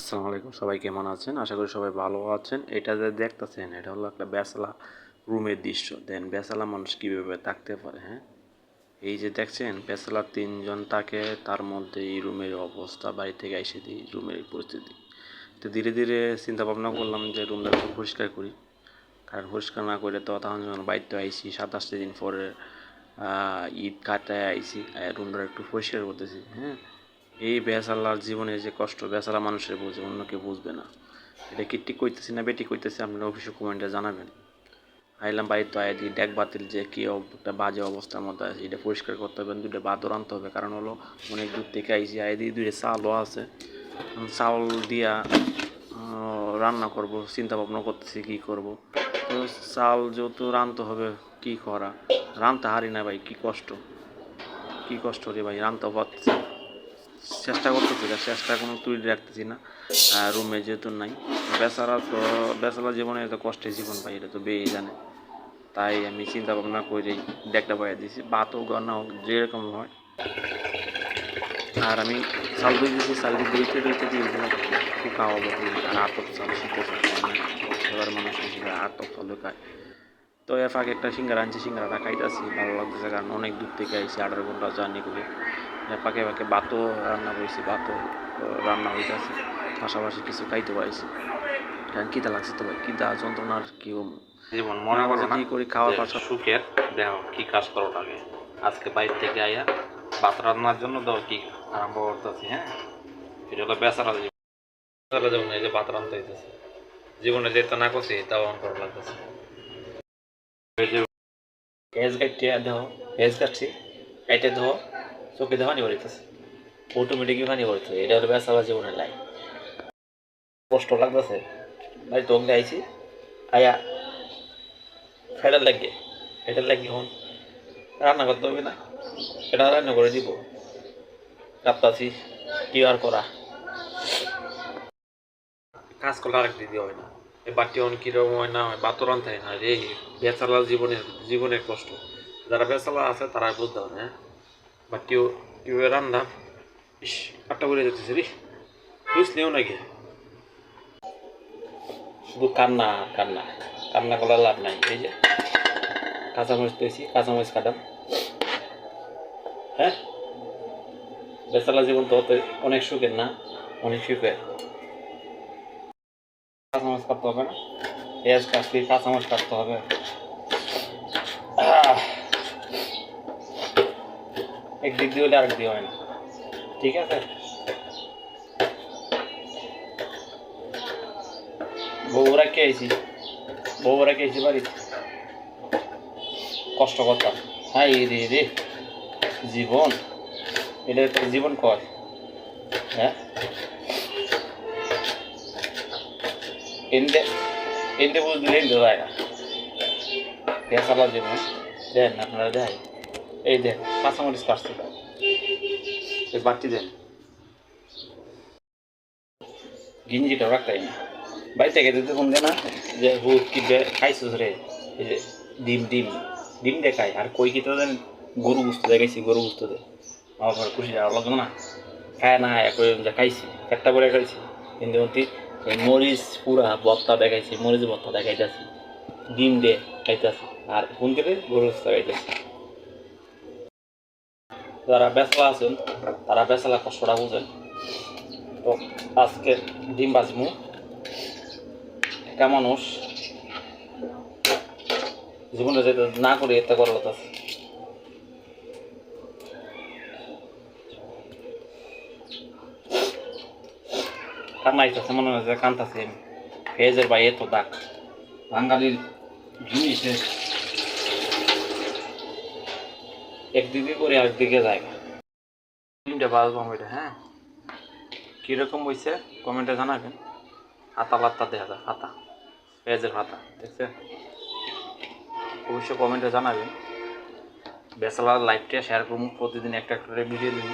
আসসালামু আলাইকুম, সবাই কেমন আছেন? আশা করি সবাই ভালো আছেন। এটা যে দেখতেছেন এটা হলো একটা বেচালা রুমের দৃশ্য। দেন বেচালা মানুষ কীভাবে থাকতে পারে, হ্যাঁ? এই যে দেখছেন বেচালা তিনজন থাকে, তার মধ্যে এই রুমের অবস্থা বাড়ি থেকে এসে দিই রুমের পরিস্থিতি। তো ধীরে ধীরে চিন্তা ভাবনা করলাম যে রুমটা একটু পরিষ্কার করি, কারণ পরিষ্কার না করে তো তখন যখন বাড়িতে আইসি 27 দিন পরে ঈদ কাটায় আইসি, রুমটা একটু পরিষ্কার করতেছি, হ্যাঁ? এই বেচালার জীবনের যে কষ্ট বেচালা মানুষের বুঝে, অন্য কেউ বুঝবে না। এটা কি ঠিক কইতেছি না বেটি কইতেছি আপনারা অফিসে কমেন্টে জানাবেন। আইলাম বাড়িতে আয় দিই ডেক বাতিল যে কি একটা বাজে অবস্থার মধ্যে আছে, এটা পরিষ্কার করতে হবে, দুটো বাদর আনতে হবে, কারণ হলো অনেক দূর থেকে আইসি আয় দিই, দুটো চালও আছে, চাউল দিয়া রান্না করব, চিন্তা ভাবনা করতেছি কী করব। তো চাল যেহেতু রানতে হবে, কি করা, রানতে হারি না ভাই, কি কষ্ট রে ভাই, রানতে পারতেছি, চেষ্টা করতেছি, চেষ্টা কোনো তুলে রাখতেছি না। রুমে যেহেতু নাই, বেচারা জীবনে এত কষ্টের জীবন ভাই, এটা তো বেয়ে জানে। তাই আমি চিন্তা ভাবনা করেই ডেকটা পাইয়া দিয়েছি, ভাত হোক না হোক যেরকম হয়। আর আমি চাল দিয়েছি, চাল দইতে দিয়েছি খুব খাওয়াবো, আর আতপ চাল শীতের সময় এবার মানুষ হিসেবে আতপ চালও খায়। তো এর ফাঁকে একটা সিঙ্গারা আনছি, সিঙ্গারাটা খাইতেছি, ভালো লাগতেছে, কারণ অনেক দূর থেকে আইসি 18 ঘন্টা জার্নি করে। এর ফাঁকে ভাতও রান্না করেছি, ভাতও রান্না হইতেছে, পাশাপাশি কিছু খাইতে পাইছি। কারণ খিদা লাগছে তো ভাই, খিদা যন্ত্রণার কি জীবন মনে করো কি করি খাওয়ার পাশা সুখের দেহ কি কাজ করো লাগে। আজকে বাইরে থেকে আইয়া ভাত রান্নার জন্য তো কি আরম্ভ করতেছি, হ্যাঁ? এটা হলো বেচারা জীবন, বেচারা জীবন, এই যে ভাত রান্নতে হইতেছে, জীবনে যেটা না করছি তাও অন করা লাগতেছে। পেঁয়াজ কাটিয়ে দেহ, পেঁয়াজ কাটছি কাইটে দেহ, চোখে দেওয়া পানি পড়িতেছে, অটোমেটিকই পানি পড়িতেছে। এটা হলো বেচারা জীবনের লাইফ। কষ্ট লাগতেছে, ভাই তোকে আইছি আয়া ফেটার লাগে, হন রান্না করতে হবে না, এটা রান্না করে দিব, কাঁপতাছি, কি আর করা, কাজ করলে আরেক দিদি হয় না। এই বাটি অন কিরকম হয় না হয়, বাতর আনতে হয় না রে, বেচালার জীবনের কষ্ট যারা বেচালা আছে তারা বুঝতে পারে, হ্যাঁ? বা কেউ রান্না, ইস আটটা করে যেতেছে রে, বুঝলেও নাকি, শুধু কান্না কান্না, কান্না করার লাভ নাই। এই যে কাঁচামরিচ পেয়েছি, কাঁচামরিচ কাটাম, হ্যাঁ? বেচালা জীবন তো অনেক সুখের না, অনেক সুখের। কাঁচামরিচ কাটতে হবে না, পেঁয়াজ কাটছি, কাঁচামরিচ কাটতে হবে। একদিক দিয়ে হলে আরেক দিয়ে হয় না, ঠিক আছে? বউরা কে আইছি, বাড়িতে কষ্ট করতাম, হ্যাঁ? রে জীবন, এটা একটা জীবন কয়, হ্যাঁ? এনতে বুঝলে এনতে যায় না, পেঁচালার জীবন। দেন আপনারা দেয়, এই দেন কাঁচামরিচ কাটছি, এই বাড়তি দেন, গিঞ্জিটাও রাখতাই না, বাড়িতে খেতে তো ফোন দে না যে হুট কি খাইছিস রে, এই যে ডিম দেখায়, আর কই কি তো দেন গরু বুঝতে দেখাইছি, গরু বুঝতে দে আমার খুশি আর লাগতো না, খায় না একই যে খাইছি একটা করে খাইছি, কিন্তু মরিচ পুরা ভত্তা দেখাইছি, মরিচ ভত্তা দেখাইতেছি, ডিম দে খাইতেছি, আর ফোন করে গরু বুঝতে খাইতেছি। যারা বেচলা আছেন তারা বেচলা কষ্টটা বুঝেন। তো আজকে ডিম বাজমু, একটা মানুষ জীবনে যেতে না করে এটা করার কথা, কান্না আইতেছে, মনে হয় যে কান্তাছে, ফেজের বাইরে তো দাগ, বাঙালির জিনিসে একদিকে করে আরেকদিকে যায়। ডিমটা বাজবো এটা, হ্যাঁ? কীরকম হয়েছে কমেন্টে জানাবেন। হাতা লাত্তা দেখা যায়, হাতা পেঁয়াজের হাতা দেখছেন, অবশ্যই কমেন্টে জানাবেন। বেচালার লাইভটা শেয়ার করুন, প্রতিদিন একটা ভিডিও দিন।